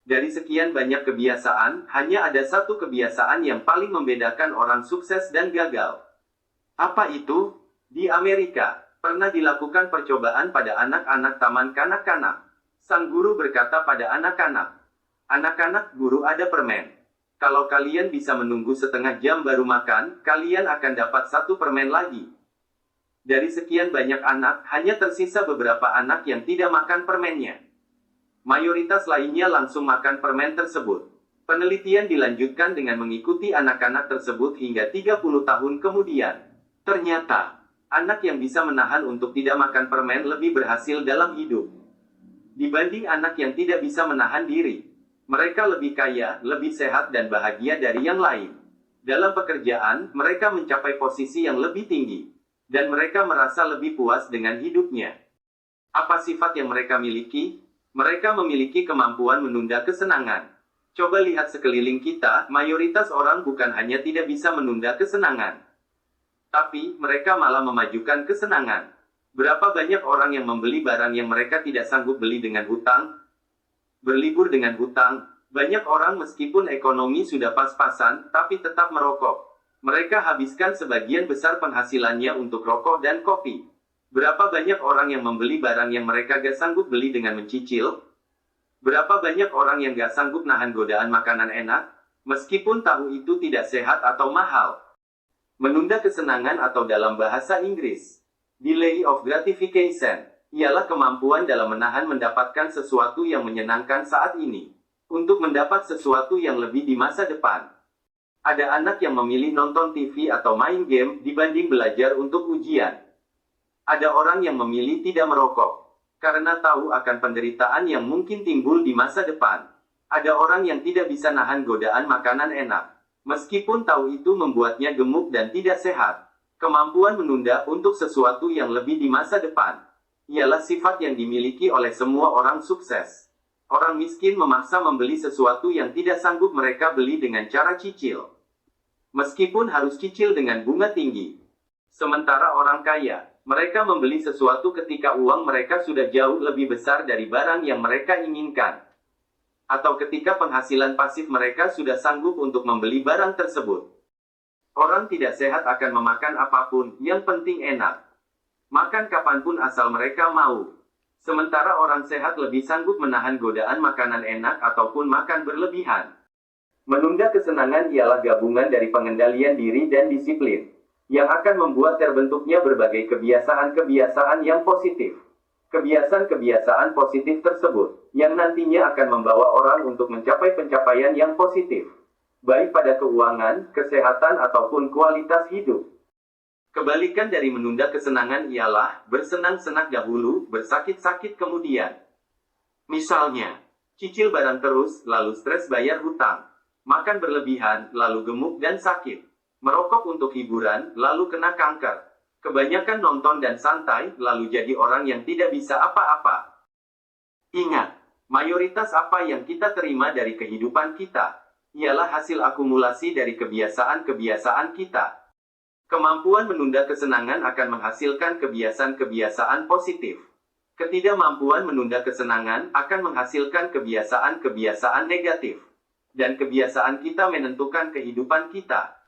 Dari sekian banyak kebiasaan, hanya ada satu kebiasaan yang paling membedakan orang sukses dan gagal. Apa itu? Di Amerika, pernah dilakukan percobaan pada anak-anak taman kanak-kanak. Sang guru berkata pada anak-anak, "Anak-anak, guru ada permen. Kalau kalian bisa menunggu setengah jam baru makan, kalian akan dapat satu permen lagi." Dari sekian banyak anak, hanya tersisa beberapa anak yang tidak makan permennya. Mayoritas lainnya langsung makan permen tersebut. Penelitian dilanjutkan dengan mengikuti anak-anak tersebut hingga 30 tahun kemudian. Ternyata, anak yang bisa menahan untuk tidak makan permen lebih berhasil dalam hidup dibanding anak yang tidak bisa menahan diri. Mereka lebih kaya, lebih sehat dan bahagia dari yang lain. Dalam pekerjaan, mereka mencapai posisi yang lebih tinggi, dan mereka merasa lebih puas dengan hidupnya. Apa sifat yang mereka miliki? Mereka memiliki kemampuan menunda kesenangan. Coba lihat sekeliling kita, mayoritas orang bukan hanya tidak bisa menunda kesenangan, tapi mereka malah memajukan kesenangan. Berapa banyak orang yang membeli barang yang mereka tidak sanggup beli dengan hutang? Berlibur dengan hutang. Banyak orang meskipun ekonomi sudah pas-pasan, tapi tetap merokok. Mereka habiskan sebagian besar penghasilannya untuk rokok dan kopi. Berapa banyak orang yang membeli barang yang mereka gak sanggup beli dengan mencicil? Berapa banyak orang yang gak sanggup nahan godaan makanan enak, meskipun tahu itu tidak sehat atau mahal? Menunda kesenangan atau dalam bahasa Inggris, delay of gratification, ialah kemampuan dalam menahan mendapatkan sesuatu yang menyenangkan saat ini, untuk mendapat sesuatu yang lebih di masa depan. Ada anak yang memilih nonton TV atau main game dibanding belajar untuk ujian. Ada orang yang memilih tidak merokok, karena tahu akan penderitaan yang mungkin timbul di masa depan. Ada orang yang tidak bisa nahan godaan makanan enak, meskipun tahu itu membuatnya gemuk dan tidak sehat. Kemampuan menunda untuk sesuatu yang lebih di masa depan, ialah sifat yang dimiliki oleh semua orang sukses. Orang miskin memaksa membeli sesuatu yang tidak sanggup mereka beli dengan cara cicil, meskipun harus cicil dengan bunga tinggi. Sementara orang kaya, mereka membeli sesuatu ketika uang mereka sudah jauh lebih besar dari barang yang mereka inginkan, atau ketika penghasilan pasif mereka sudah sanggup untuk membeli barang tersebut. Orang tidak sehat akan memakan apapun, yang penting enak. Makan kapanpun asal mereka mau. Sementara orang sehat lebih sanggup menahan godaan makanan enak ataupun makan berlebihan. Menunda kesenangan ialah gabungan dari pengendalian diri dan disiplin, yang akan membuat terbentuknya berbagai kebiasaan-kebiasaan yang positif. Kebiasaan-kebiasaan positif tersebut, yang nantinya akan membawa orang untuk mencapai pencapaian yang positif, baik pada keuangan, kesehatan, ataupun kualitas hidup. Kebalikan dari menunda kesenangan ialah bersenang-senang dahulu, bersakit-sakit kemudian. Misalnya, cicil barang terus, lalu stres bayar hutang, makan berlebihan, lalu gemuk dan sakit, merokok untuk hiburan, lalu kena kanker, kebanyakan nonton dan santai, lalu jadi orang yang tidak bisa apa-apa. Ingat, mayoritas apa yang kita terima dari kehidupan kita ialah hasil akumulasi dari kebiasaan-kebiasaan kita. Kemampuan menunda kesenangan akan menghasilkan kebiasaan-kebiasaan positif. Ketidakmampuan menunda kesenangan akan menghasilkan kebiasaan-kebiasaan negatif. Dan kebiasaan kita menentukan kehidupan kita.